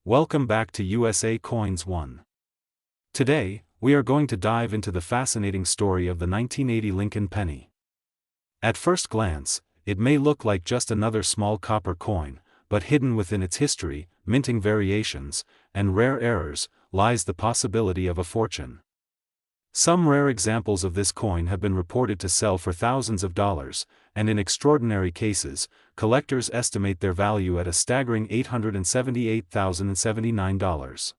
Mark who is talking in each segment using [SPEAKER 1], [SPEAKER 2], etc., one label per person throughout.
[SPEAKER 1] Welcome back to USA Coins 1. Today, we are going to dive into the fascinating story of the 1980 Lincoln penny. At first glance, it may look like just another small copper coin, but hidden within its history, minting variations, and rare errors, lies the possibility of a fortune. Some rare examples of this coin have been reported to sell for thousands of dollars, and in extraordinary cases, collectors estimate their value at a staggering $878,079.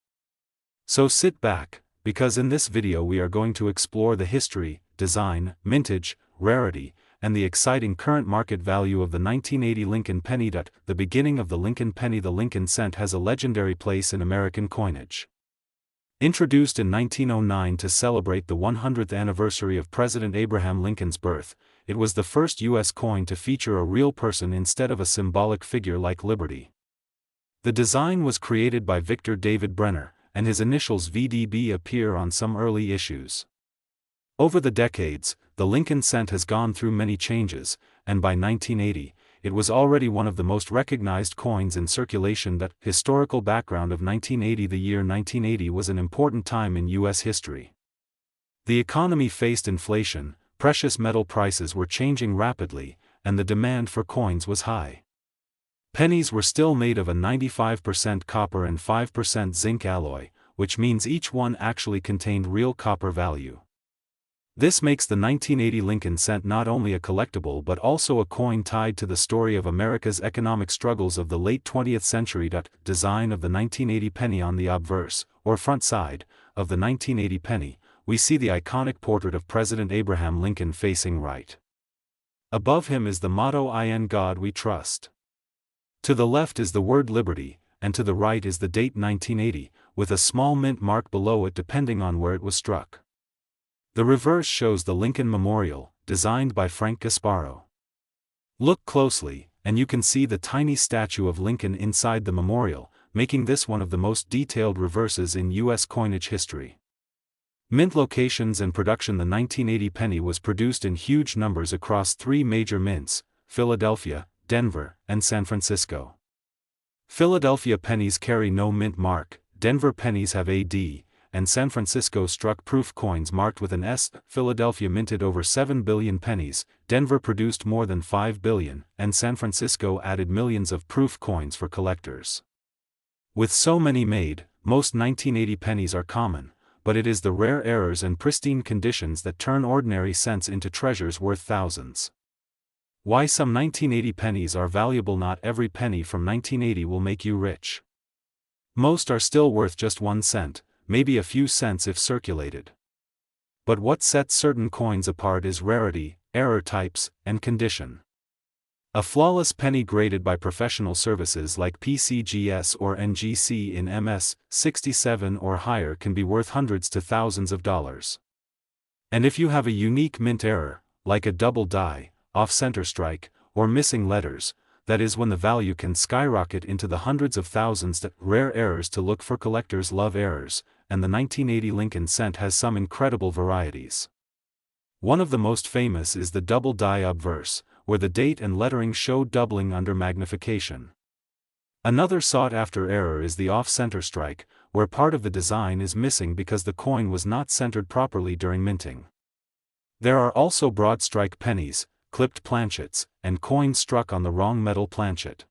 [SPEAKER 1] So sit back, because in this video we are going to explore the history, design, mintage, rarity, and the exciting current market value of the 1980 Lincoln penny. The beginning of the Lincoln penny. The Lincoln cent has a legendary place in American coinage. Introduced in 1909 to celebrate the 100th anniversary of President Abraham Lincoln's birth, it was the first U.S. coin to feature a real person instead of a symbolic figure like Liberty. The design was created by Victor David Brenner, and his initials VDB appear on some early issues. Over the decades, the Lincoln cent has gone through many changes, and by 1980, it was already one of the most recognized coins in circulation. The historical background of 1980. The year 1980 was an important time in U.S. history. The economy faced inflation, precious metal prices were changing rapidly, and the demand for coins was high. Pennies were still made of a 95% copper and 5% zinc alloy, which means each one actually contained real copper value. This makes the 1980 Lincoln cent not only a collectible but also a coin tied to the story of America's economic struggles of the late 20th century. Design of the 1980 penny. On the obverse, or front side, of the 1980 penny, we see the iconic portrait of President Abraham Lincoln facing right. Above him is the motto "In God We Trust." To the left is the word Liberty, and to the right is the date 1980, with a small mint mark below it depending on where it was struck. The reverse shows the Lincoln Memorial, designed by Frank Gasparo. Look closely, and you can see the tiny statue of Lincoln inside the memorial, making this one of the most detailed reverses in U.S. coinage history. Mint locations and production. The 1980 penny was produced in huge numbers across three major mints: Philadelphia, Denver, and San Francisco. Philadelphia pennies carry no mint mark, Denver pennies have a D, and San Francisco struck proof coins marked with an S. Philadelphia minted over 7 billion pennies, Denver produced more than 5 billion, and San Francisco added millions of proof coins for collectors. With so many made, most 1980 pennies are common, but it is the rare errors and pristine conditions that turn ordinary cents into treasures worth thousands. Why some 1980 pennies are valuable. Not every penny from 1980 will make you rich. Most are still worth just 1 cent, maybe a few cents if circulated. But what sets certain coins apart is rarity, error types, and condition. A flawless penny graded by professional services like PCGS or NGC in MS-67 or higher can be worth hundreds to thousands of dollars. And if you have a unique mint error, like a double die, off-center strike, or missing letters, that is when the value can skyrocket into the hundreds of thousands. Rare errors to look for. Collectors love errors, and the 1980 Lincoln cent has some incredible varieties. One of the most famous is the double die obverse, where the date and lettering show doubling under magnification. Another sought-after error is the off-center strike, where part of the design is missing because the coin was not centered properly during minting. There are also broad strike pennies, clipped planchets, and coins struck on the wrong metal planchet.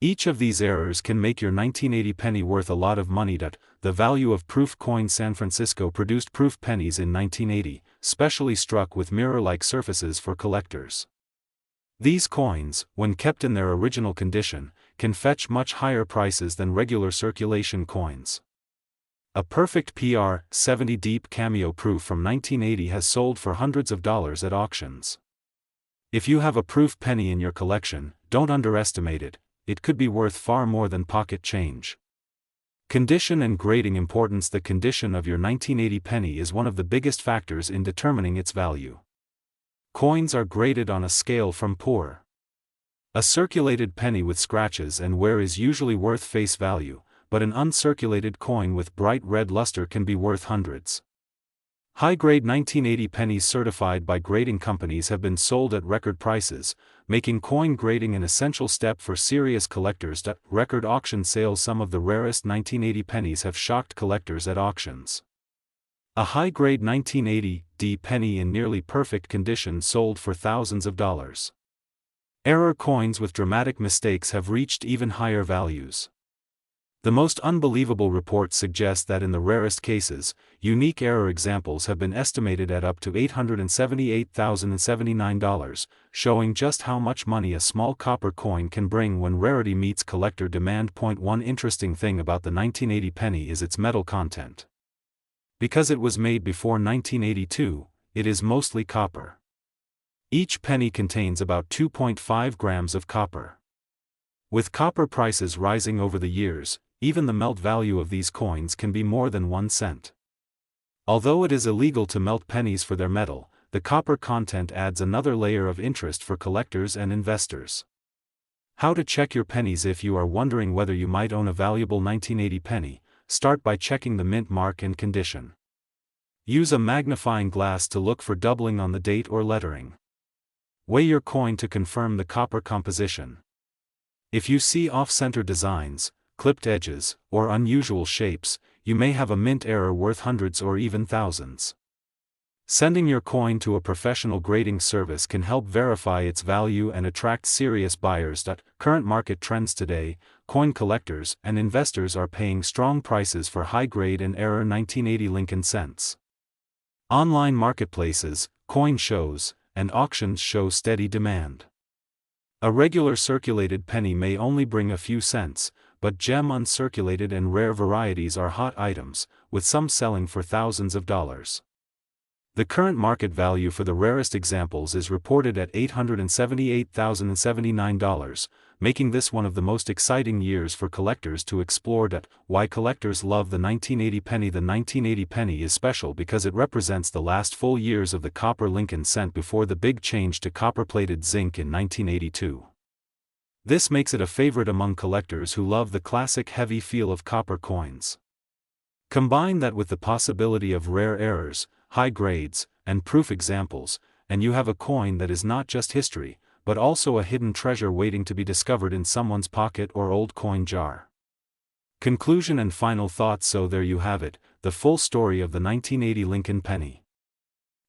[SPEAKER 1] Each of these errors can make your 1980 penny worth a lot of money. The value of proof coins. San Francisco produced proof pennies in 1980, specially struck with mirror-like surfaces for collectors. These coins, when kept in their original condition, can fetch much higher prices than regular circulation coins. A perfect PR 70 deep cameo proof from 1980 has sold for hundreds of dollars at auctions. If you have a proof penny in your collection, don't underestimate it. It could be worth far more than pocket change. Condition and grading importance. The condition of your 1980 penny is one of the biggest factors in determining its value. Coins are graded on a scale from poor. A circulated penny with scratches and wear is usually worth face value, but an uncirculated coin with bright red luster can be worth hundreds. High-grade 1980 pennies certified by grading companies have been sold at record prices, making coin grading an essential step for serious collectors. Record auction sales. Some of the rarest 1980 pennies have shocked collectors at auctions. A high-grade 1980 penny in nearly perfect condition sold for thousands of dollars. Error coins with dramatic mistakes have reached even higher values. The most unbelievable reports suggest that in the rarest cases, unique error examples have been estimated at up to $878,079, showing just how much money a small copper coin can bring when rarity meets collector demand. One interesting thing about the 1980 penny is its metal content. Because it was made before 1982, it is mostly copper. Each penny contains about 2.5 grams of copper. With copper prices rising over the years, even the melt value of these coins can be more than 1 cent. Although it is illegal to melt pennies for their metal, the copper content adds another layer of interest for collectors and investors. How to check your pennies? If you are wondering whether you might own a valuable 1980 penny, start by checking the mint mark and condition. Use a magnifying glass to look for doubling on the date or lettering. Weigh your coin to confirm the copper composition. If you see off-center designs, clipped edges, or unusual shapes, you may have a mint error worth hundreds or even thousands. Sending your coin to a professional grading service can help verify its value and attract serious buyers. Current market trends today, coin collectors and investors are paying strong prices for high-grade and error 1980 Lincoln cents. Online marketplaces, coin shows, and auctions show steady demand. A regular circulated penny may only bring a few cents, but gem uncirculated and rare varieties are hot items, with some selling for thousands of dollars. The current market value for the rarest examples is reported at $878,079, making this one of the most exciting years for collectors to explore. Why collectors love the 1980 penny? The 1980 penny is special because it represents the last full years of the copper Lincoln cent before the big change to copper-plated zinc in 1982. This makes it a favorite among collectors who love the classic heavy feel of copper coins. Combine that with the possibility of rare errors, high grades, and proof examples, and you have a coin that is not just history, but also a hidden treasure waiting to be discovered in someone's pocket or old coin jar. Conclusion and final thoughts. So there you have it, the full story of the 1980 Lincoln penny.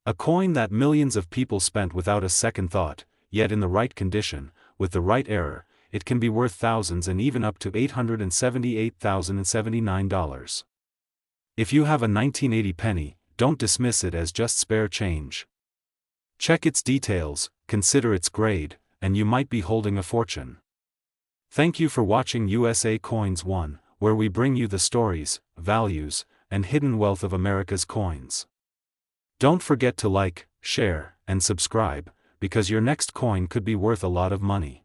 [SPEAKER 1] A coin that millions of people spent without a second thought, yet in the right condition, with the right error, it can be worth thousands and even up to $878,079. If you have a 1980 penny, don't dismiss it as just spare change. Check its details, consider its grade, and you might be holding a fortune. Thank you for watching USA Coins 1, where we bring you the stories, values, and hidden wealth of America's coins. Don't forget to like, share, and subscribe, because your next coin could be worth a lot of money.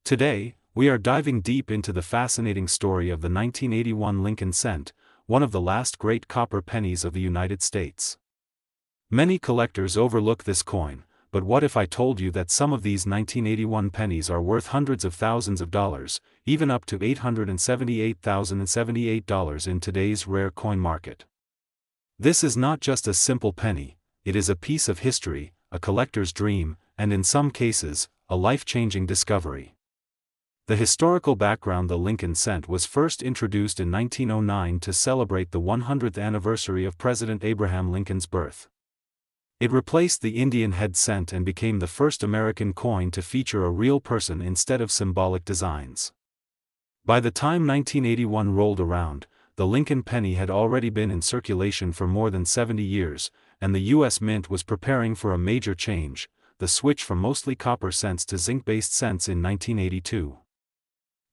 [SPEAKER 1] Today, we are diving deep into the fascinating story of the 1981 Lincoln cent, one of the last great copper pennies of the United States. Many collectors overlook this coin, but what if I told you that some of these 1981 pennies are worth hundreds of thousands of dollars, even up to $878,078 in today's rare coin market? This is not just a simple penny, it is a piece of history, a collector's dream, and in some cases, a life-changing discovery. The historical background: the Lincoln cent was first introduced in 1909 to celebrate the 100th anniversary of President Abraham Lincoln's birth. It replaced the Indian head cent and became the first American coin to feature a real person instead of symbolic designs. By the time 1981 rolled around, the Lincoln penny had already been in circulation for more than 70 years, and the U.S. Mint was preparing for a major change, the switch from mostly copper cents to zinc-based cents in 1982.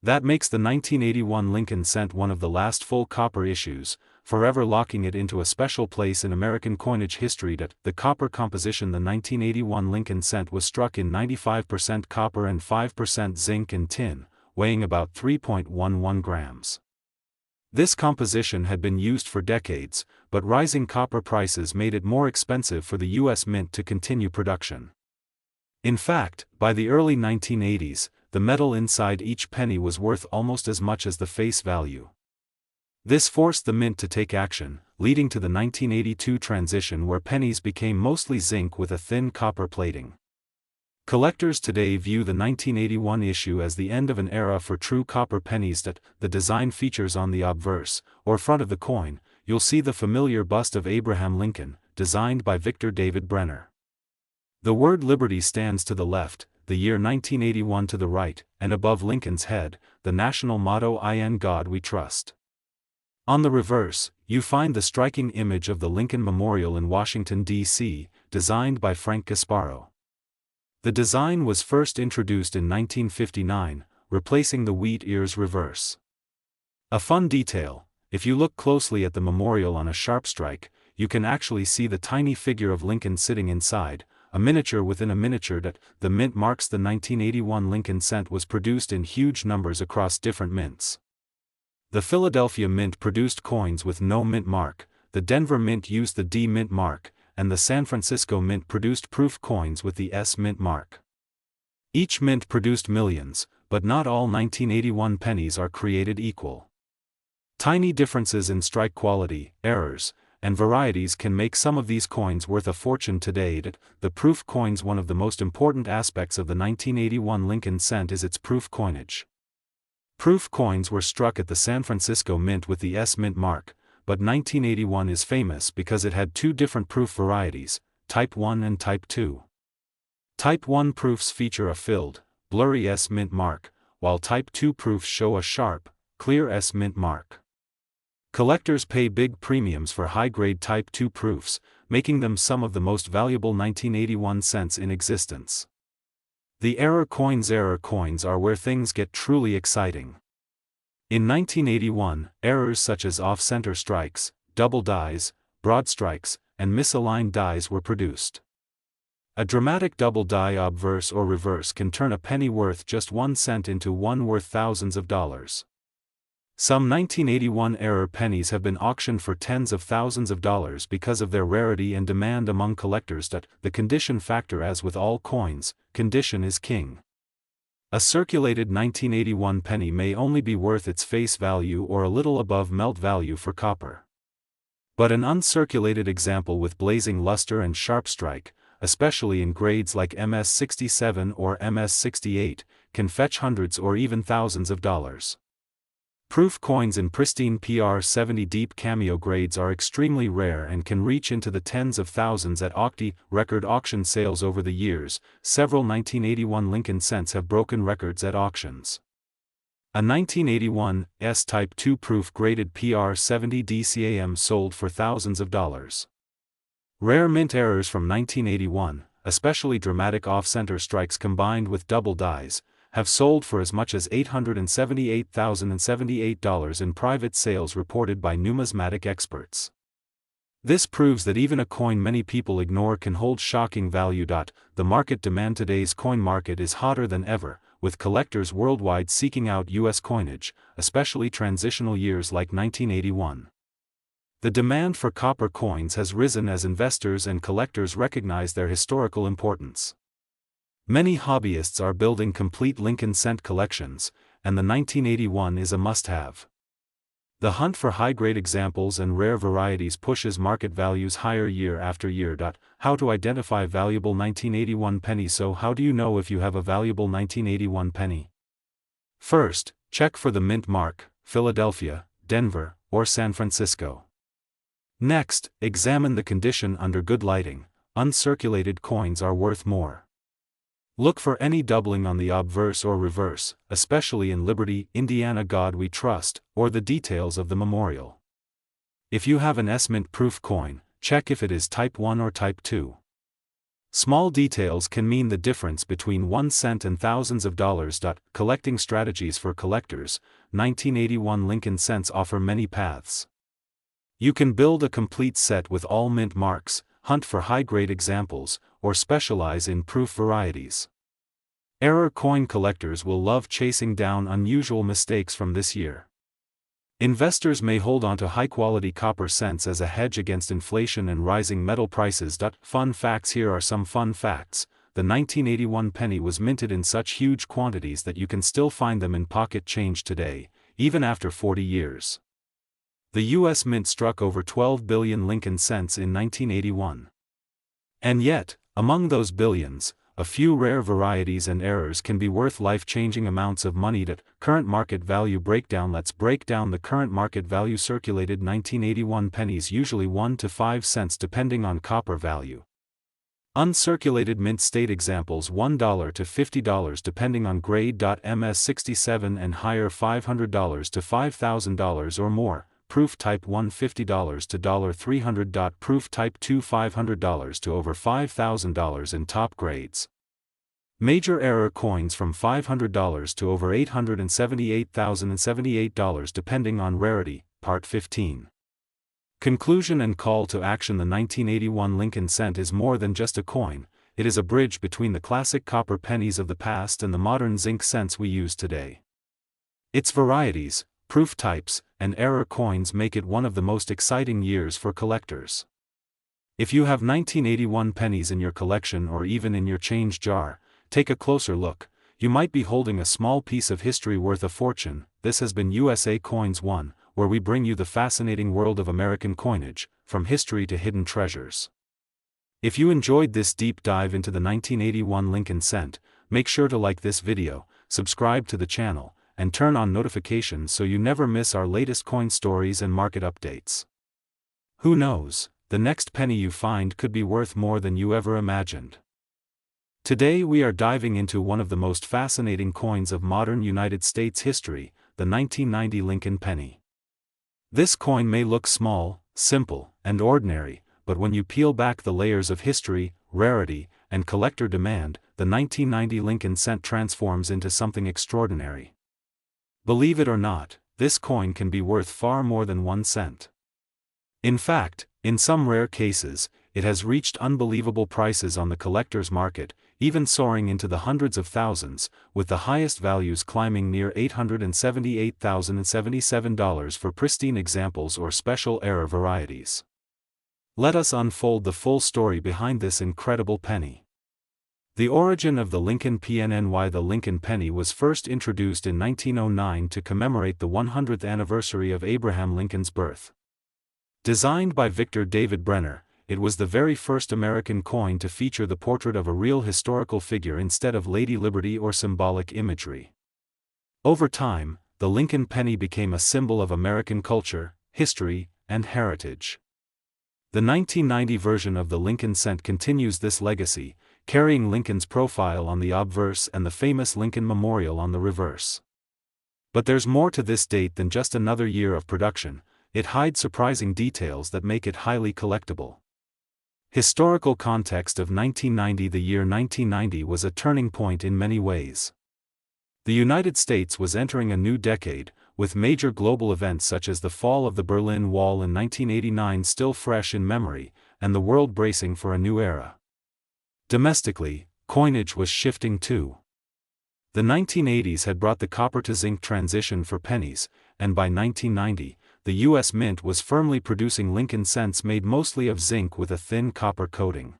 [SPEAKER 1] That makes the 1981 Lincoln cent one of the last full copper issues, forever locking it into a special place in American coinage history. The copper composition: the 1981 Lincoln cent was struck in 95% copper and 5% zinc and tin, weighing about 3.11 grams. This composition had been used for decades, but rising copper prices made it more expensive for the U.S. Mint to continue production. In fact, by the early 1980s, the metal inside each penny was worth almost as much as the face value. This forced the Mint to take action, leading to the 1982 transition where pennies became mostly zinc with a thin copper plating. Collectors today view the 1981 issue as the end of an era for true copper pennies. The design features on the obverse, or front of the coin, you'll see the familiar bust of Abraham Lincoln, designed by Victor David Brenner. The word Liberty stands to the left, the year 1981 to the right, and above Lincoln's head, the national motto "In God We Trust." On the reverse, you find the striking image of the Lincoln Memorial in Washington, D.C., designed by Frank Gasparo. The design was first introduced in 1959, replacing the wheat ears reverse. A fun detail: if you look closely at the memorial on a sharp strike, you can actually see the tiny figure of Lincoln sitting inside, a miniature within a miniature. The mint marks. The 1981 Lincoln cent was produced in huge numbers across different mints. The Philadelphia Mint produced coins with no mint mark, the Denver Mint used the D mint mark, and the San Francisco Mint produced proof coins with the S mint mark. Each mint produced millions, but not all 1981 pennies are created equal. Tiny differences in strike quality, errors, and varieties can make some of these coins worth a fortune today. The proof coins. One of the most important aspects of the 1981 Lincoln cent is its proof coinage. Proof coins were struck at the San Francisco Mint with the S mint mark, but 1981 is famous because it had two different proof varieties, Type 1 and Type 2. Type 1 proofs feature a filled, blurry S mint mark, while Type 2 proofs show a sharp, clear S mint mark. Collectors pay big premiums for high-grade Type 2 proofs, making them some of the most valuable 1981 cents in existence. The error coins are where things get truly exciting. In 1981, errors such as off-center strikes, double dies, broad strikes, and misaligned dies were produced. A dramatic double die obverse or reverse can turn a penny worth just 1 cent into one worth thousands of dollars. Some 1981 error pennies have been auctioned for tens of thousands of dollars because of their rarity and demand among collectors. The condition factor: as with all coins, condition is king. A circulated 1981 penny may only be worth its face value or a little above melt value for copper. But an uncirculated example with blazing luster and sharp strike, especially in grades like MS-67 or MS-68, can fetch hundreds or even thousands of dollars. Proof coins in pristine PR-70 deep cameo grades are extremely rare and can reach into the tens of thousands at record auction sales over the years. Several 1981 Lincoln cents have broken records at auctions. A 1981 S-Type 2 proof graded PR-70 DCAM sold for thousands of dollars. Rare mint errors from 1981, especially dramatic off-center strikes combined with double dies, have sold for as much as $878,078 in private sales reported by numismatic experts. This proves that even a coin many people ignore can hold shocking value. The market demand: today's coin market is hotter than ever, with collectors worldwide seeking out U.S. coinage, especially transitional years like 1981. The demand for copper coins has risen as investors and collectors recognize their historical importance. Many hobbyists are building complete Lincoln cent collections, and the 1981 is a must-have. The hunt for high-grade examples and rare varieties pushes market values higher year after year. How to identify valuable 1981 penny? So how do you know if you have a valuable 1981 penny? First, check for the mint mark, Philadelphia, Denver, or San Francisco. Next, examine the condition under good lighting. Uncirculated coins are worth more. Look for any doubling on the obverse or reverse, especially in Liberty, Indiana God We Trust, or the details of the memorial. If you have an S-Mint proof coin, check if it is Type 1 or Type 2. Small details can mean the difference between 1 cent and thousands of dollars. Collecting strategies for collectors: 1981 Lincoln cents offer many paths. You can build a complete set with all mint marks, hunt for high-grade examples, or specialize in proof varieties. Error coin collectors will love chasing down unusual mistakes from this year. Investors may hold on to high-quality copper cents as a hedge against inflation and rising metal prices. Fun facts: here are some fun facts. The 1981 penny was minted in such huge quantities that you can still find them in pocket change today, even after 40 years. The U.S. Mint struck over 12 billion Lincoln cents in 1981. And yet, among those billions, a few rare varieties and errors can be worth life-changing amounts of money. Current market value breakdown. Let's break down the current market value. Circulated 1981 pennies, usually 1 to 5 cents depending on copper value. Uncirculated mint state examples: $1 to $50 depending on grade. MS67 and higher, $500 to $5,000 or more. Proof type 1, $50 to $300. Proof type 2, $500 to over $5,000 in top grades. Major error coins from $500 to over $878,078 depending on rarity. Part 15. Conclusion and call to action. The 1981 Lincoln cent is more than just a coin, it is a bridge between the classic copper pennies of the past and the modern zinc cents we use today. Its varieties, proof types, and error coins make it one of the most exciting years for collectors. If you have 1981 pennies in your collection or even in your change jar, take a closer look. You might be holding a small piece of history worth a fortune. This has been USA Coins 1, where we bring you the fascinating world of American coinage, from history to hidden treasures. If you enjoyed this deep dive into the 1981 Lincoln cent, make sure to like this video, subscribe to the channel, and turn on notifications so you never miss our latest coin stories and market updates. Who knows, the next penny you find could be worth more than you ever imagined. Today we are diving into one of the most fascinating coins of modern United States history, the 1990 Lincoln penny. This coin may look small, simple, and ordinary, but when you peel back the layers of history, rarity, and collector demand, the 1990 Lincoln cent transforms into something extraordinary. Believe it or not, this coin can be worth far more than 1 cent. In fact, in some rare cases, it has reached unbelievable prices on the collector's market, even soaring into the hundreds of thousands, with the highest values climbing near $878,077 for pristine examples or special error varieties. Let us unfold the full story behind this incredible penny. The origin of the Lincoln PNNY. The Lincoln penny was first introduced in 1909 to commemorate the 100th anniversary of Abraham Lincoln's birth. Designed by Victor David Brenner, it was the very first American coin to feature the portrait of a real historical figure instead of Lady Liberty or symbolic imagery. Over time, the Lincoln penny became a symbol of American culture, history, and heritage. The 1990 version of the Lincoln cent continues this legacy, carrying Lincoln's profile on the obverse and the famous Lincoln Memorial on the reverse. But there's more to this date than just another year of production. It hides surprising details that make it highly collectible. Historical context of 1990. The year 1990 was a turning point in many ways. The United States was entering a new decade, with major global events such as the fall of the Berlin Wall in 1989 still fresh in memory, and the world bracing for a new era. Domestically, coinage was shifting too. The 1980s had brought the copper to zinc transition for pennies, and by 1990, the U.S. Mint was firmly producing Lincoln cents made mostly of zinc with a thin copper coating.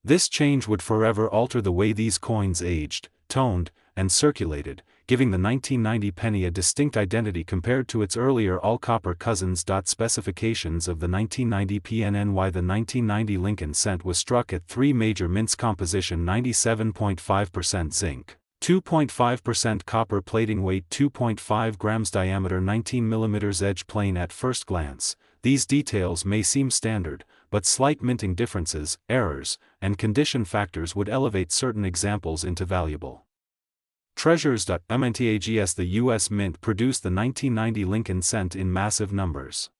[SPEAKER 1] This change would forever alter the way these coins aged, toned, and circulated, giving the 1990 penny a distinct identity compared to its earlier all-copper cousins. Specifications of the 1990 PNNY. The 1990 Lincoln cent was struck at 3 major mints: composition 97.5% zinc, 2.5% copper, plating weight 2.5 grams, diameter 19 mm, edge plane. At first glance, these details may seem standard, but slight minting differences, errors, and condition factors would elevate certain examples into valuable treasures. MNTAGS. The U.S. Mint produced the 1990 Lincoln cent in massive numbers.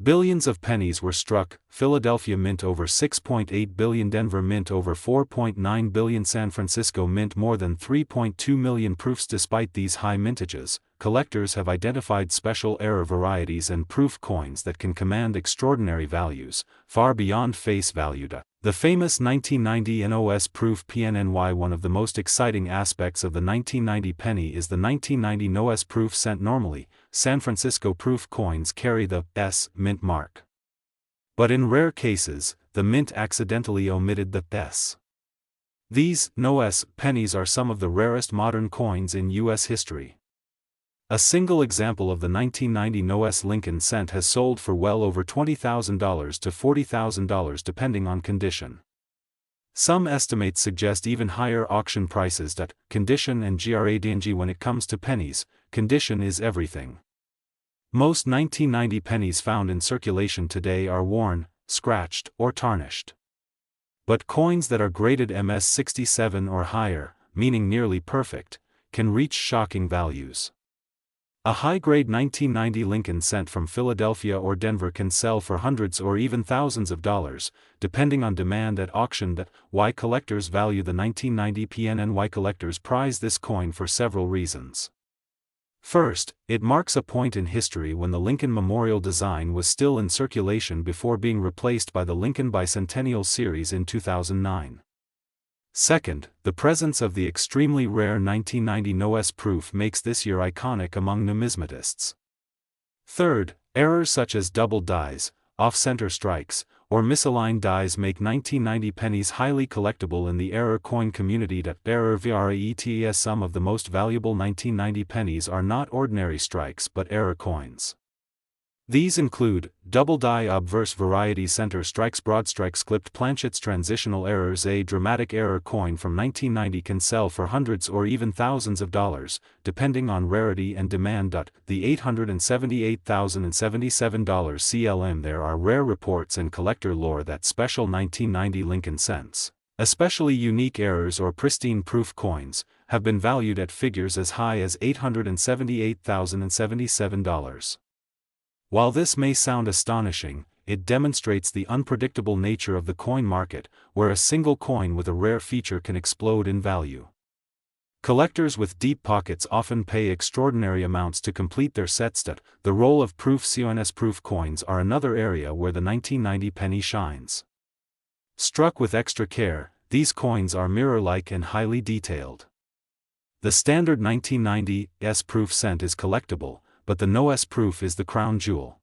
[SPEAKER 1] Billions of pennies were struck: Philadelphia Mint over 6.8 billion, Denver Mint over 4.9 billion, San Francisco Mint more than 3.2 million proofs. Despite these high mintages, collectors have identified special error varieties and proof coins that can command extraordinary values, far beyond face value. The famous 1990 NOS proof PNNY. One of the most exciting aspects of the 1990 penny is the 1990 NOS proof cent. Normally, San Francisco proof coins carry the S mint mark. But in rare cases, the mint accidentally omitted the S. These NOS pennies are some of the rarest modern coins in U.S. history. A single example of the 1990 NOS Lincoln cent has sold for well over $20,000 to $40,000 depending on condition. Some estimates suggest even higher auction prices. Condition and gradng. When it comes to pennies, condition is everything. Most 1990 pennies found in circulation today are worn, scratched, or tarnished. But coins that are graded MS67 or higher, meaning nearly perfect, can reach shocking values. A high-grade 1990 Lincoln cent from Philadelphia or Denver can sell for hundreds or even thousands of dollars, depending on demand at auction. Why collectors value the 1990 PNNY? Collectors prize this coin for several reasons. First, it marks a point in history when the Lincoln Memorial design was still in circulation before being replaced by the Lincoln Bicentennial Series in 2009. Second, the presence of the extremely rare 1990 NOS proof makes this year iconic among numismatists. Third, errors such as double dies, off-center strikes, or misaligned dies make 1990 pennies highly collectible in the error coin community. Error viralvideo. Some of the most valuable 1990 pennies are not ordinary strikes but error coins. These include double die obverse variety center strikes, broad strikes, clipped planchets, transitional errors. A dramatic error coin from 1990 can sell for hundreds or even thousands of dollars, depending on rarity and demand. The $878,077 CLM. There are rare reports and collector lore that special 1990 Lincoln cents, especially unique errors or pristine proof coins, have been valued at figures as high as $878,077. While this may sound astonishing, it demonstrates the unpredictable nature of the coin market, where a single coin with a rare feature can explode in value. Collectors with deep pockets often pay extraordinary amounts to complete their sets. The role of proof coins. Proof coins are another area where the 1990 penny shines. Struck with extra care, these coins are mirror-like and highly detailed. The standard 1990 proof cent is collectible, but the NOS proof is the crown jewel.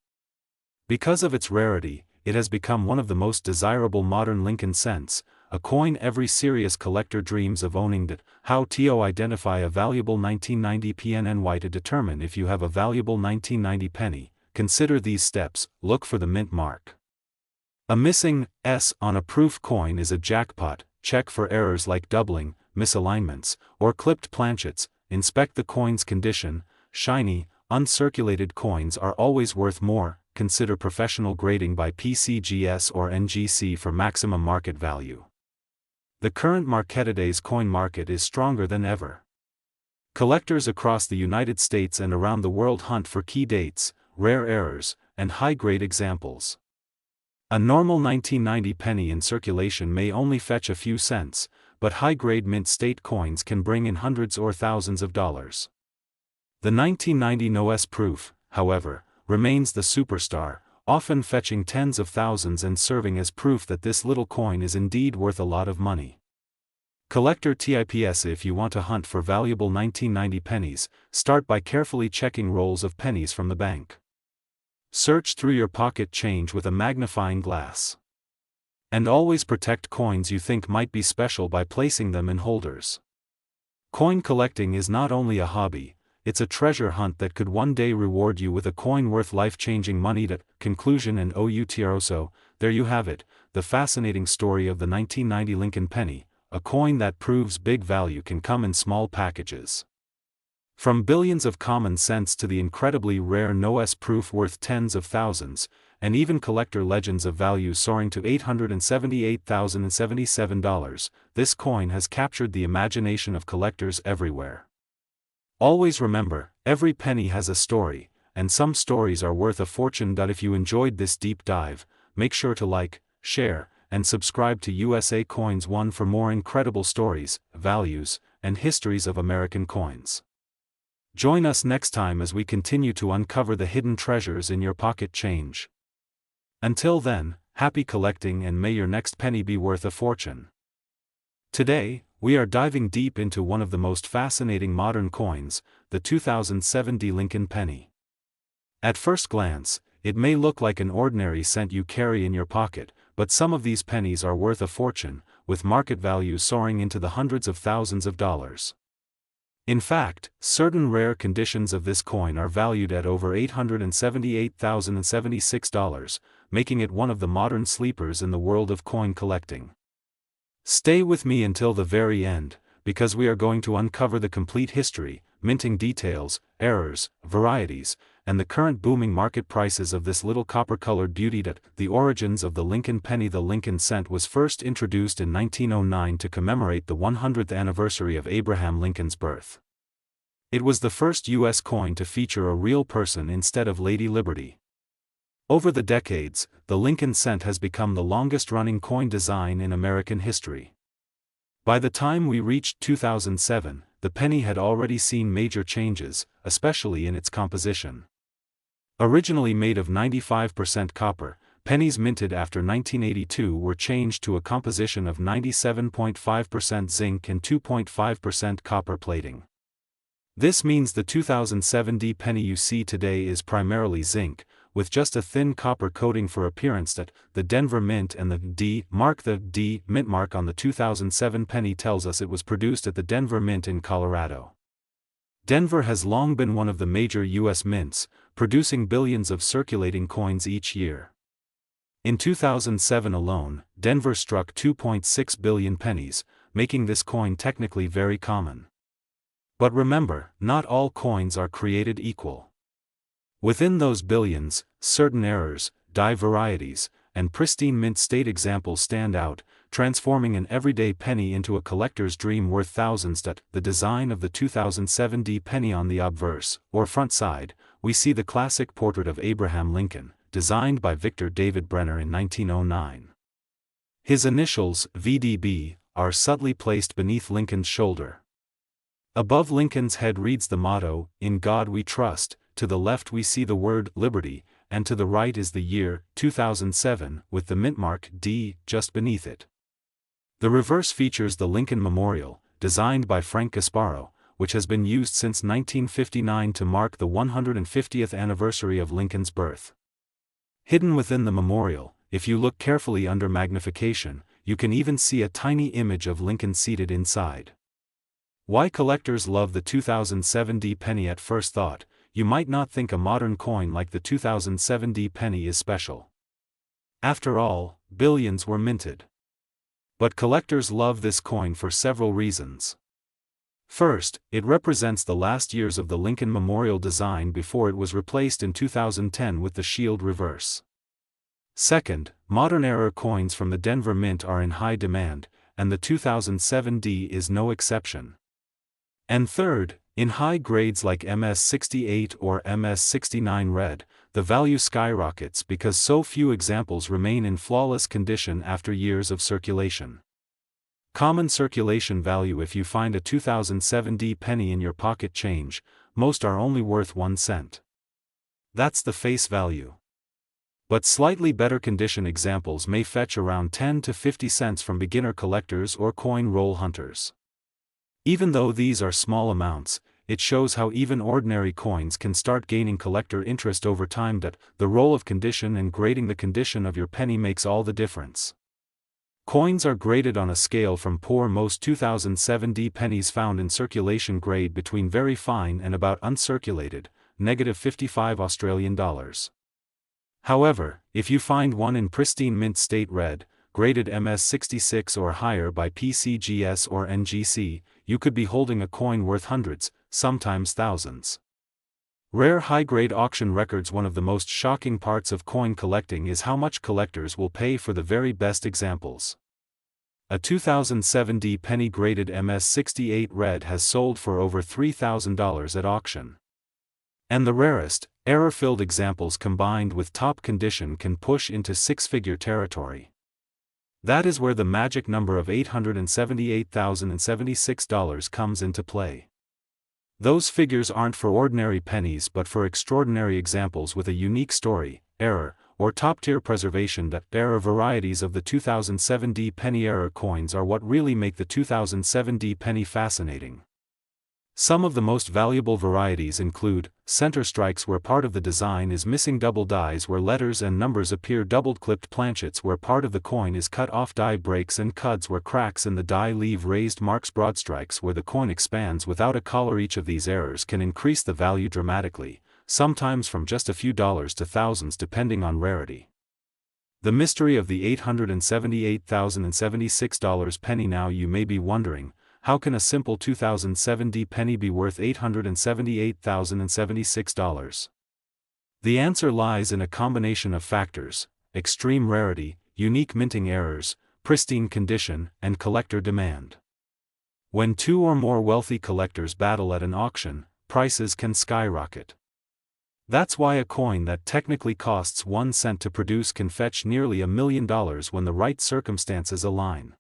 [SPEAKER 1] Because of its rarity, it has become one of the most desirable modern Lincoln cents, a coin every serious collector dreams of owning. How to identify a valuable 1990 PNNY. To determine if you have a valuable 1990 penny, consider these steps. Look for the mint mark. A missing S on a proof coin is a jackpot. Check for errors like doubling, misalignments, or clipped planchets. Inspect the coin's condition. Shiny, uncirculated coins are always worth more. Consider professional grading by PCGS or NGC for maximum market value. The current today's coin market is stronger than ever. Collectors across the United States and around the world hunt for key dates, rare errors, and high-grade examples. A normal 1990 penny in circulation may only fetch a few cents, but high-grade mint state coins can bring in hundreds or thousands of dollars. The 1990 NOS proof, however, remains the superstar, often fetching tens of thousands and serving as proof that this little coin is indeed worth a lot of money. Collector tips. If you want to hunt for valuable 1990 pennies, start by carefully checking rolls of pennies from the bank. Search through your pocket change with a magnifying glass. And always protect coins you think might be special by placing them in holders. Coin collecting is not only a hobby, it's a treasure hunt that could one day reward you with a coin worth life-changing money. Conclusion and outro. There you have it, the fascinating story of the 1990 Lincoln penny, a coin that proves big value can come in small packages. From billions of common cents to the incredibly rare NOS proof worth tens of thousands, and even collector legends of value soaring to $878,077, this coin has captured the imagination of collectors everywhere. Always remember, every penny has a story, and some stories are worth a fortune. If you enjoyed this deep dive, make sure to like, share, and subscribe to USA Coins 1 for more incredible stories, values, and histories of American coins. Join us next time as we continue to uncover the hidden treasures in your pocket change. Until then, happy collecting and may your next penny be worth a fortune. Today, we are diving deep into one of the most fascinating modern coins, the 2007 Lincoln penny. At first glance, it may look like an ordinary cent you carry in your pocket, but some of these pennies are worth a fortune, with market values soaring into the hundreds of thousands of dollars. In fact, certain rare conditions of this coin are valued at over $878,076, making it one of the modern sleepers in the world of coin collecting. Stay with me until the very end, because we are going to uncover the complete history, minting details, errors, varieties, and the current booming market prices of this little copper-colored beauty. The origins of the Lincoln penny. The Lincoln cent was first introduced in 1909 to commemorate the 100th anniversary of Abraham Lincoln's birth. It was the first U.S. coin to feature a real person instead of Lady Liberty. Over the decades, the Lincoln cent has become the longest-running coin design in American history. By the time we reached 2007, the penny had already seen major changes, especially in its composition. Originally made of 95% copper, pennies minted after 1982 were changed to a composition of 97.5% zinc and 2.5% copper plating. This means the 2007 D penny you see today is primarily zinc, with just a thin copper coating for appearance. The Denver Mint and the D mark. The D Mint mark on the 2007 penny tells us it was produced at the Denver Mint in Colorado. Denver has long been one of the major U.S. mints, producing billions of circulating coins each year. In 2007 alone, Denver struck 2.6 billion pennies, making this coin technically very common. But remember, not all coins are created equal. Within those billions, certain errors, die varieties, and pristine mint state examples stand out, transforming an everyday penny into a collector's dream worth thousands. The design of the 2007 D penny. On the obverse, or front side, we see the classic portrait of Abraham Lincoln, designed by Victor David Brenner in 1909. His initials, VDB, are subtly placed beneath Lincoln's shoulder. Above Lincoln's head reads the motto, "In God We Trust." To the left we see the word liberty, and to the right is the year 2007, with the mint mark D just beneath it. The reverse features the Lincoln Memorial, designed by Frank Gasparo, which has been used since 1959 to mark the 150th anniversary of Lincoln's birth. Hidden within the memorial, if you look carefully under magnification, you can even see a tiny image of Lincoln seated inside. Why collectors love the 2007 D penny? At first thought, you might not think a modern coin like the 2007 D penny is special. After all, billions were minted. But collectors love this coin for several reasons. First, it represents the last years of the Lincoln Memorial design before it was replaced in 2010 with the shield reverse. Second, modern era coins from the Denver Mint are in high demand, and the 2007 D is no exception. And third, in high grades like MS68 or MS69 red, the value skyrockets because so few examples remain in flawless condition after years of circulation. Common circulation value: if you find a 2007 D penny in your pocket change, most are only worth 1 cent. That's the face value. But slightly better condition examples may fetch around 10 to 50 cents from beginner collectors or coin roll hunters. Even though these are small amounts, it shows how even ordinary coins can start gaining collector interest over time. The role of condition and grading: the condition of your penny makes all the difference. Coins are graded on a scale from poor. Most 2007 D pennies found in circulation grade between very fine and about uncirculated, -55 Australian dollars. However, if you find one in pristine mint state red, graded MS66 or higher by PCGS or NGC, you could be holding a coin worth hundreds, sometimes thousands. Rare high-grade auction records: one of the most shocking parts of coin collecting is how much collectors will pay for the very best examples. A 2007 D penny graded MS68 red has sold for over $3,000 at auction. And the rarest, error-filled examples combined with top condition can push into six-figure territory. That is where the magic number of $878,076 comes into play. Those figures aren't for ordinary pennies but for extraordinary examples with a unique story, error, or top-tier preservation. The error varieties of the 2007 D penny. Error coins are what really make the 2007 D penny fascinating. Some of the most valuable varieties include center strikes where part of the design is missing, double dies where letters and numbers appear, doubled clipped planchets where part of the coin is cut off, die breaks and cuts where cracks in the die leave raised marks, broad strikes where the coin expands without a collar. Each of these errors can increase the value dramatically, sometimes from just a few dollars to thousands depending on rarity. The mystery of the $878,076 penny. Now you may be wondering, how can a simple 2007 penny be worth $878,076? The answer lies in a combination of factors: extreme rarity, unique minting errors, pristine condition, and collector demand. When two or more wealthy collectors battle at an auction, prices can skyrocket. That's why a coin that technically costs 1 cent to produce can fetch nearly $1 million when the right circumstances align.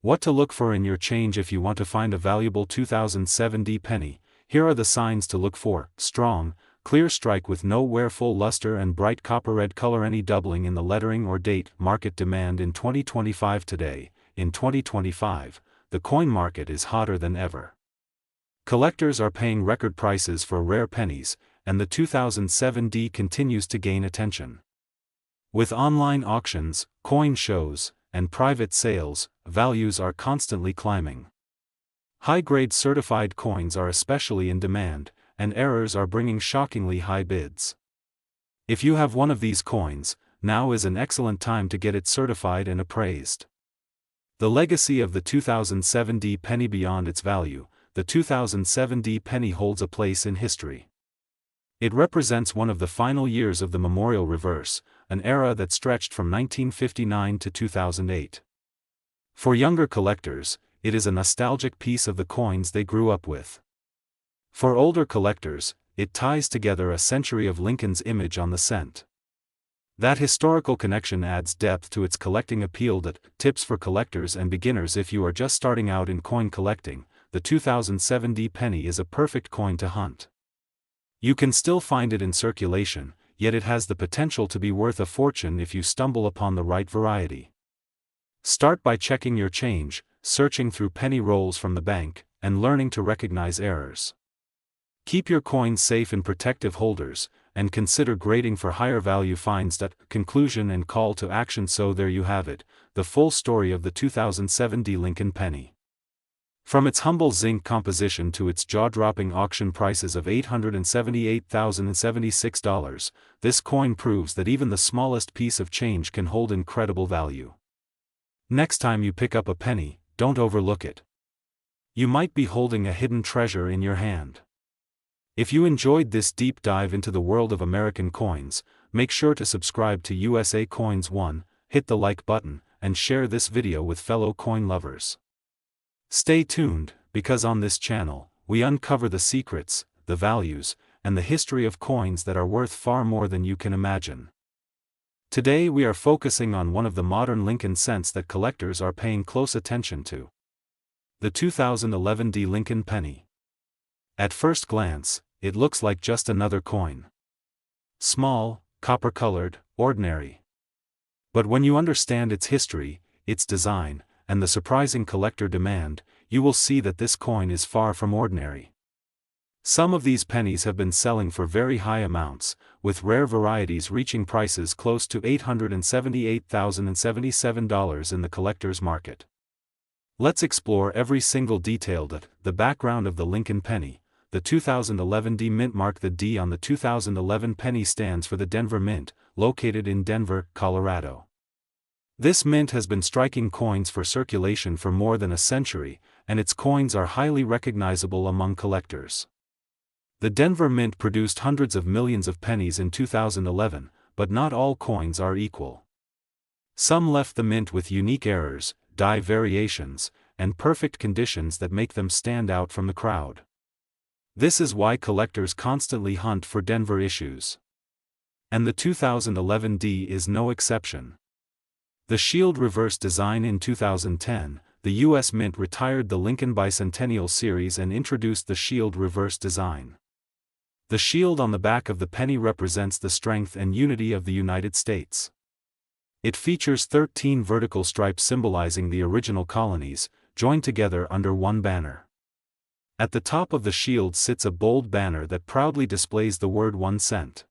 [SPEAKER 1] What to look for in your change if you want to find a valuable 2007 penny? Here are the signs to look for: strong, clear strike with no wear, full luster and bright copper red color, any doubling in the lettering or date. Market demand in 2025. Today, in 2025, the coin market is hotter than ever. Collectors are paying record prices for rare pennies, and the 2007 continues to gain attention. With online auctions, coin shows, and private sales, values are constantly climbing. High-grade certified coins are especially in demand, and errors are bringing shockingly high bids. If you have one of these coins, now is an excellent time to get it certified and appraised. The legacy of the 2007 penny. Beyond its value, the 2007 penny holds a place in history. It represents one of the final years of the memorial reverse, an era that stretched from 1959 to 2008. For younger collectors, it is a nostalgic piece of the coins they grew up with. For older collectors, it ties together a century of Lincoln's image on the cent. That historical connection adds depth to its collecting appeal. Tips for collectors and beginners: if you are just starting out in coin collecting, the 2007 penny is a perfect coin to hunt. You can still find it in circulation, yet it has the potential to be worth a fortune if you stumble upon the right variety. Start by checking your change, searching through penny rolls from the bank, and learning to recognize errors. Keep your coins safe in protective holders, and consider grading for higher value finds. Conclusion and call to action. So there you have it, the full story of the 2007 Lincoln penny. From its humble zinc composition to its jaw-dropping auction prices of $878,076, this coin proves that even the smallest piece of change can hold incredible value. Next time you pick up a penny, don't overlook it. You might be holding a hidden treasure in your hand. If you enjoyed this deep dive into the world of American coins, make sure to subscribe to USA Coins 1, hit the like button, and share this video with fellow coin lovers. Stay tuned, because on this channel, we uncover the secrets, the values, and the history of coins that are worth far more than you can imagine. Today we are focusing on one of the modern Lincoln cents that collectors are paying close attention to: the 2011 Lincoln penny. At first glance, it looks like just another coin. Small, copper-colored, ordinary. But when you understand its history, its design, and the surprising collector demand, you will see that this coin is far from ordinary. Some of these pennies have been selling for very high amounts, with rare varieties reaching prices close to $878,077 in the collector's market. Let's explore every single detail. The background of the Lincoln penny. The 2011 mint mark. The D on the 2011 penny stands for the Denver Mint, located in Denver, Colorado. This mint has been striking coins for circulation for more than a century, and its coins are highly recognizable among collectors. The Denver Mint produced hundreds of millions of pennies in 2011, but not all coins are equal. Some left the mint with unique errors, die variations, and perfect conditions that make them stand out from the crowd. This is why collectors constantly hunt for Denver issues. And the 2011 is no exception. The shield reverse design. In 2010, the U.S. Mint retired the Lincoln Bicentennial Series and introduced the shield reverse design. The shield on the back of the penny represents the strength and unity of the United States. It features 13 vertical stripes symbolizing the original colonies, joined together under one banner. At the top of the shield sits a bold banner that proudly displays the word 1 cent.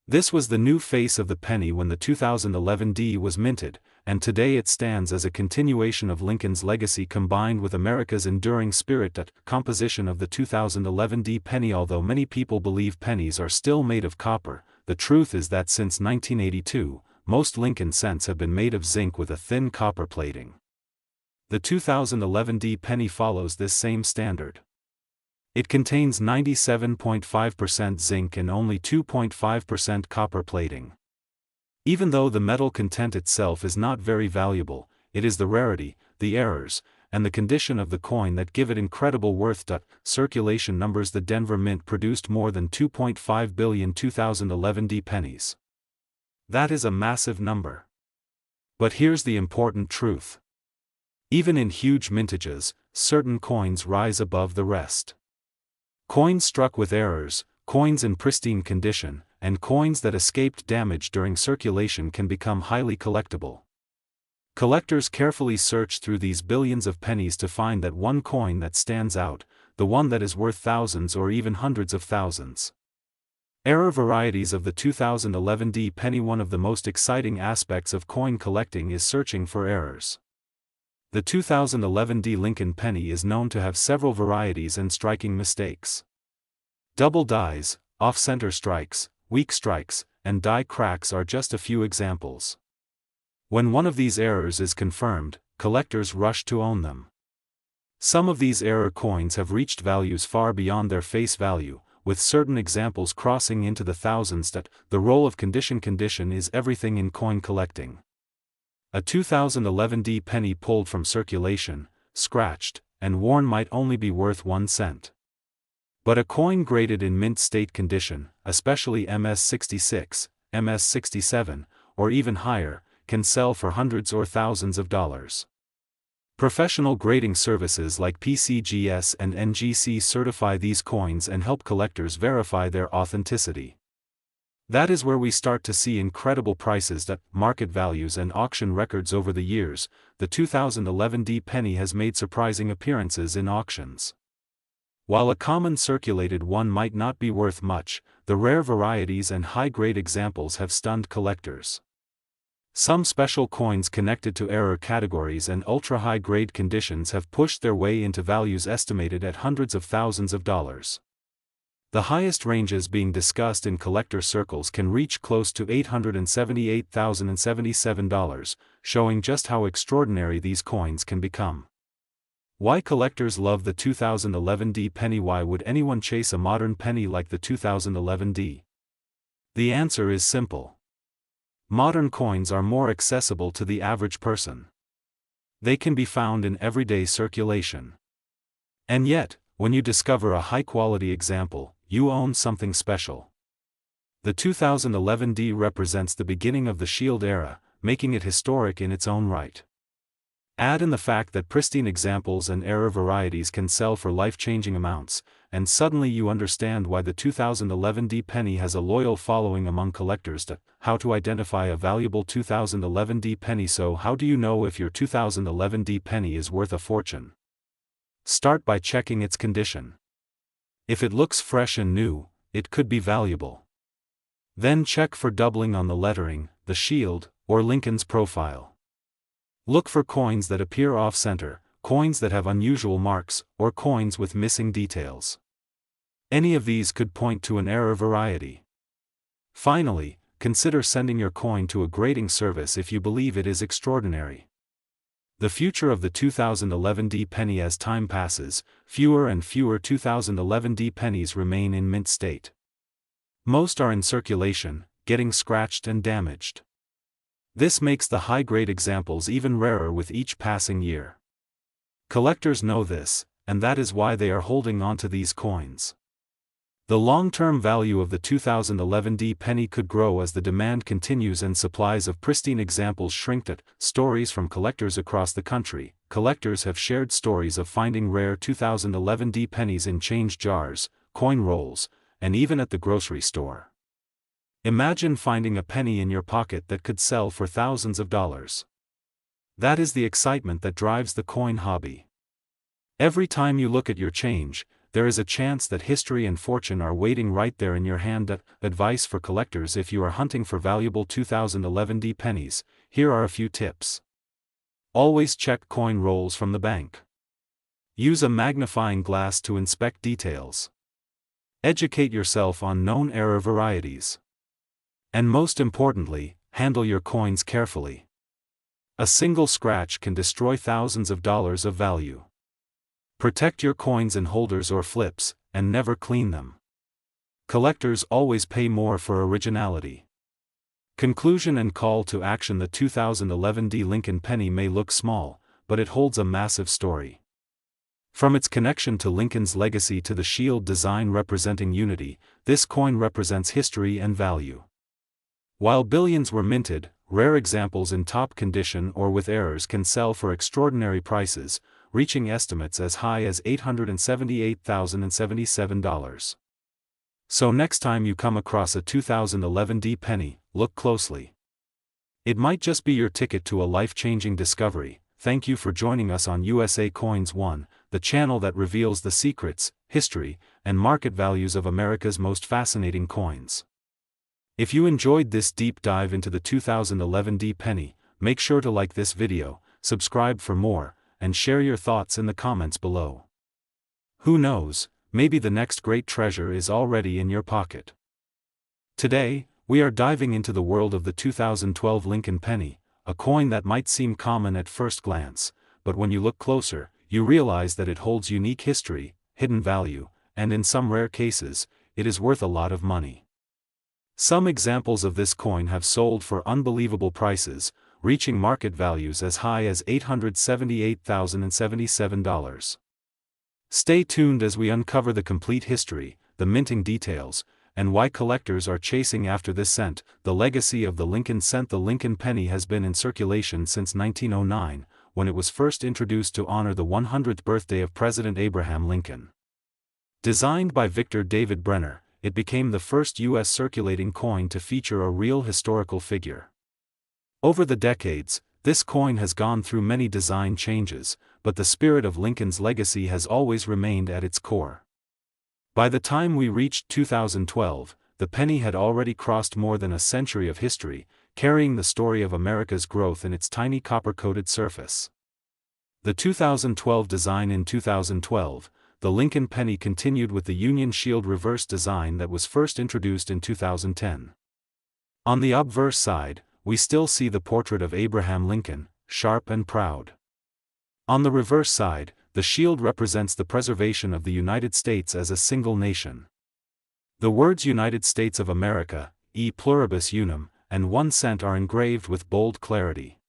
[SPEAKER 1] This was the new face of the penny when the 2011 D was minted, and today it stands as a continuation of Lincoln's legacy combined with America's enduring spirit. That composition of the 2011 D penny. Although many people believe pennies are still made of copper, the truth is that since 1982, most Lincoln cents have been made of zinc with a thin copper plating. The 2011 D penny follows this same standard. It contains 97.5% zinc and only 2.5% copper plating. Even though the metal content itself is not very valuable, it is the rarity, the errors, and the condition of the coin that give it incredible worth. Circulation numbers. The Denver Mint produced more than 2.5 billion 2011 D pennies. That is a massive number. But here's the important truth. Even in huge mintages, certain coins rise above the rest. Coins struck with errors, coins in pristine condition, and coins that escaped damage during circulation can become highly collectible. Collectors carefully search through these billions of pennies to find that one coin that stands out, the one that is worth thousands or even hundreds of thousands. Error varieties of the 2011 D penny. One of the most exciting aspects of coin collecting is searching for errors. The 2011 D Lincoln penny is known to have several varieties and striking mistakes. Double dies, off-center strikes, weak strikes, and die cracks are just a few examples. When one of these errors is confirmed, collectors rush to own them. Some of these error coins have reached values far beyond their face value, with certain examples crossing into the thousands. The role of condition is everything in coin collecting. A 2011 D penny pulled from circulation, scratched, and worn might only be worth 1 cent. But a coin graded in mint state condition, especially MS66, MS67, or even higher, can sell for hundreds or thousands of dollars. Professional grading services like PCGS and NGC certify these coins and help collectors verify their authenticity. That is where we start to see incredible prices. Market values and auction records. Over the years, the 2011 D penny has made surprising appearances in auctions. While a common circulated one might not be worth much, the rare varieties and high-grade examples have stunned collectors. Some special coins connected to error categories and ultra-high-grade conditions have pushed their way into values estimated at hundreds of thousands of dollars. The highest ranges being discussed in collector circles can reach close to $878,077, showing just how extraordinary these coins can become. Why collectors love the 2011 D penny? Why would anyone chase a modern penny like the 2011 D? The answer is simple. Modern coins are more accessible to the average person. They can be found in everyday circulation. And yet, when you discover a high-quality example, you own something special. The 2011 D represents the beginning of the Shield era, making it historic in its own right. Add in the fact that pristine examples and error varieties can sell for life-changing amounts, and suddenly you understand why the 2011 D penny has a loyal following among collectors. How to identify a valuable 2011 D penny? So how do you know if your 2011 D penny is worth a fortune? Start by checking its condition. If it looks fresh and new, it could be valuable. Then check for doubling on the lettering, the shield, or Lincoln's profile. Look for coins that appear off-center, coins that have unusual marks, or coins with missing details. Any of these could point to an error variety. Finally, consider sending your coin to a grading service if you believe it is extraordinary. The future of the 2011 D penny. As time passes, fewer and fewer 2011 D pennies remain in mint state. Most are in circulation, getting scratched and damaged. This makes the high-grade examples even rarer with each passing year. Collectors know this, and that is why they are holding on to these coins. The long-term value of the 2011 D penny could grow as the demand continues and supplies of pristine examples shrink. Stories from collectors across the country. Collectors have shared stories of finding rare 2011 D pennies in change jars, coin rolls, and even at the grocery store. Imagine finding a penny in your pocket that could sell for thousands of dollars. That is the excitement that drives the coin hobby. Every time you look at your change, there is a chance that history and fortune are waiting right there in your hand. Advice for collectors: if you are hunting for valuable 2011 pennies, here are a few tips. Always check coin rolls from the bank. Use a magnifying glass to inspect details. Educate yourself on known error varieties. And most importantly, handle your coins carefully. A single scratch can destroy thousands of dollars of value. Protect your coins in holders or flips, and never clean them. Collectors always pay more for originality. Conclusion and call to action: the 2011 Lincoln penny may look small, but it holds a massive story. From its connection to Lincoln's legacy to the shield design representing unity, this coin represents history and value. While billions were minted, rare examples in top condition or with errors can sell for extraordinary prices, reaching estimates as high as $878,077. So next time you come across a 2011 penny, look closely. It might just be your ticket to a life-changing discovery. Thank you for joining us on USA Coins 1, the channel that reveals the secrets, history, and market values of America's most fascinating coins. If you enjoyed this deep dive into the 2011 penny, make sure to like this video, subscribe for more, and share your thoughts in the comments below. Who knows, maybe the next great treasure is already in your pocket. Today, we are diving into the world of the 2012 Lincoln penny, a coin that might seem common at first glance, but when you look closer, you realize that it holds unique history, hidden value, and in some rare cases, it is worth a lot of money. Some examples of this coin have sold for unbelievable prices, reaching market values as high as $878,077. Stay tuned as we uncover the complete history, the minting details, and why collectors are chasing after this cent. The legacy of the Lincoln cent. The Lincoln penny has been in circulation since 1909, when it was first introduced to honor the 100th birthday of President Abraham Lincoln. Designed by Victor David Brenner, it became the first U.S. circulating coin to feature a real historical figure. Over the decades, this coin has gone through many design changes, but the spirit of Lincoln's legacy has always remained at its core. By the time we reached 2012, the penny had already crossed more than a century of history, carrying the story of America's growth in its tiny copper-coated surface. The 2012 design. In 2012, the Lincoln penny continued with the Union Shield reverse design that was first introduced in 2010. On the obverse side, we still see the portrait of Abraham Lincoln, sharp and proud. On the reverse side, the shield represents the preservation of the United States as a single nation. The words United States of America, e pluribus unum, and 1 cent are engraved with bold clarity.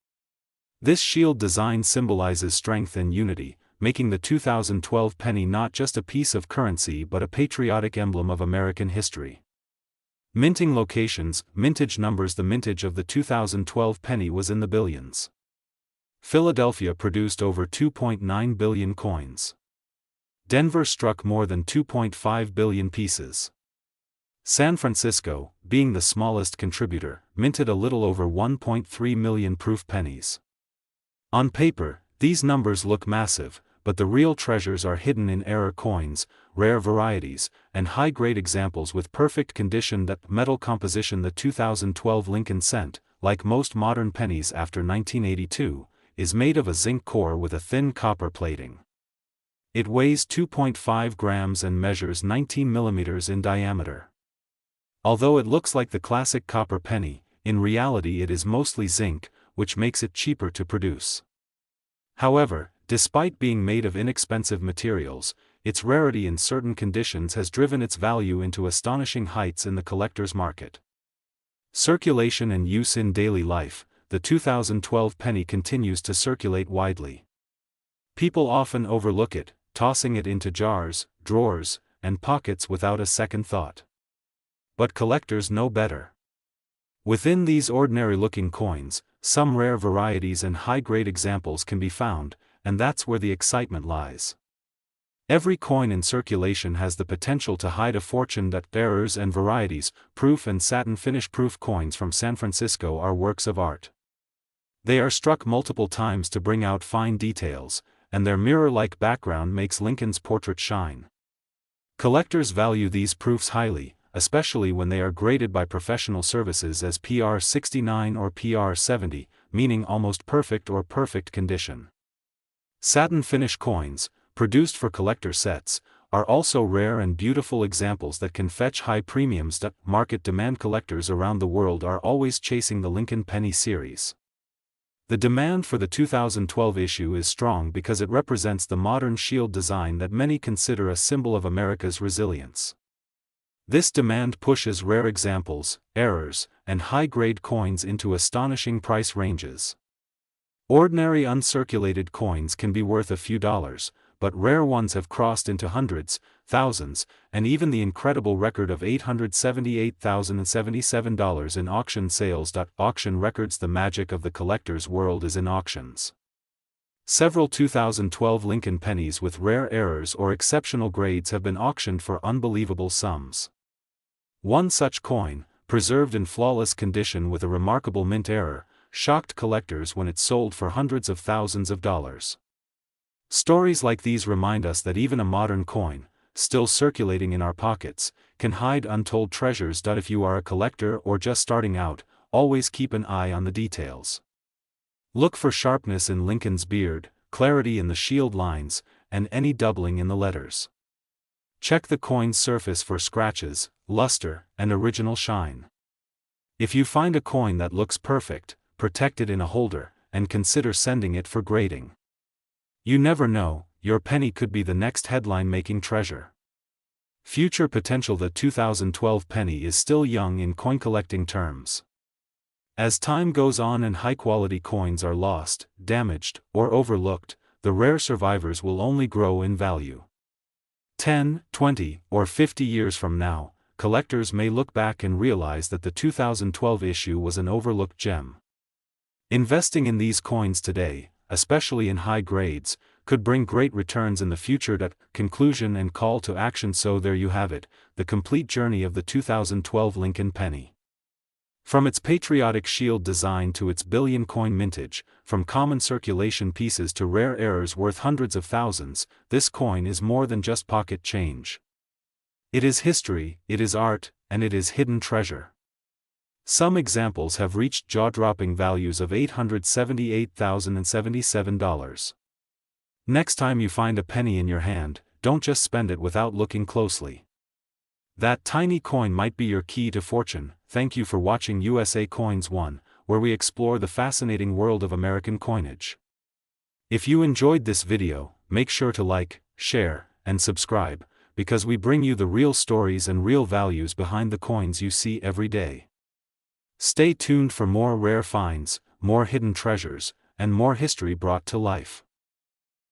[SPEAKER 1] This shield design symbolizes strength and unity, making the 2012 penny not just a piece of currency but a patriotic emblem of American history. Minting locations, mintage numbers. The mintage of the 2012 penny was in the billions. Philadelphia produced over 2.9 billion coins. Denver struck more than 2.5 billion pieces. San Francisco, being the smallest contributor, minted a little over 1.3 million proof pennies. On paper, these numbers look massive, but the real treasures are hidden in error coins, rare varieties, and high-grade examples with perfect condition. That metal composition. The 2012 Lincoln cent, like most modern pennies after 1982, is made of a zinc core with a thin copper plating. It weighs 2.5 grams and measures 19 millimeters in diameter. Although it looks like the classic copper penny, in reality it is mostly zinc, which makes it cheaper to produce. However, despite being made of inexpensive materials, its rarity in certain conditions has driven its value into astonishing heights in the collector's market. Circulation and use in daily life. The 2012 penny continues to circulate widely. People often overlook it, tossing it into jars, drawers, and pockets without a second thought. But collectors know better. Within these ordinary-looking coins, some rare varieties and high-grade examples can be found, and that's where the excitement lies. Every coin in circulation has the potential to hide a fortune. That errors and varieties, proof and satin finish. Proof coins from San Francisco are works of art. They are struck multiple times to bring out fine details, and their mirror-like background makes Lincoln's portrait shine. Collectors value these proofs highly, especially when they are graded by professional services as PR 69 or PR 70, meaning almost perfect or perfect condition. Satin finish coins, produced for collector sets, are also rare and beautiful examples that can fetch high premiums. Market demand. Collectors around the world are always chasing the Lincoln Penny series. The demand for the 2012 issue is strong because it represents the modern shield design that many consider a symbol of America's resilience. This demand pushes rare examples, errors, and high-grade coins into astonishing price ranges. Ordinary uncirculated coins can be worth a few dollars, but rare ones have crossed into hundreds, thousands, and even the incredible record of $878,077 in auction sales. Auction records. The magic of the collector's world is in auctions. Several 2012 Lincoln pennies with rare errors or exceptional grades have been auctioned for unbelievable sums. One such coin, preserved in flawless condition with a remarkable mint error, shocked collectors when it sold for hundreds of thousands of dollars. Stories like these remind us that even a modern coin, still circulating in our pockets, can hide untold treasures. If you are a collector or just starting out, always keep an eye on the details. Look for sharpness in Lincoln's beard, clarity in the shield lines, and any doubling in the letters. Check the coin's surface for scratches, luster, and original shine. If you find a coin that looks perfect, protect it in a holder, and consider sending it for grading. You never know, your penny could be the next headline-making treasure. Future potential. The 2012 penny is still young in coin collecting terms. As time goes on and high-quality coins are lost, damaged, or overlooked, the rare survivors will only grow in value. 10, 20, or 50 years from now, collectors may look back and realize that the 2012 issue was an overlooked gem. Investing in these coins today, especially in high grades, could bring great returns in the future. Conclusion and call to action. So there you have it, the complete journey of the 2012 Lincoln penny. From its patriotic shield design to its billion-coin mintage, from common circulation pieces to rare errors worth hundreds of thousands, this coin is more than just pocket change. It is history, it is art, and it is hidden treasure. Some examples have reached jaw-dropping values of $878,077. Next time you find a penny in your hand, don't just spend it without looking closely. That tiny coin might be your key to fortune. Thank you for watching USA Coins 1, where we explore the fascinating world of American coinage. If you enjoyed this video, make sure to like, share, and subscribe, because we bring you the real stories and real values behind the coins you see every day. Stay tuned for more rare finds, more hidden treasures, and more history brought to life.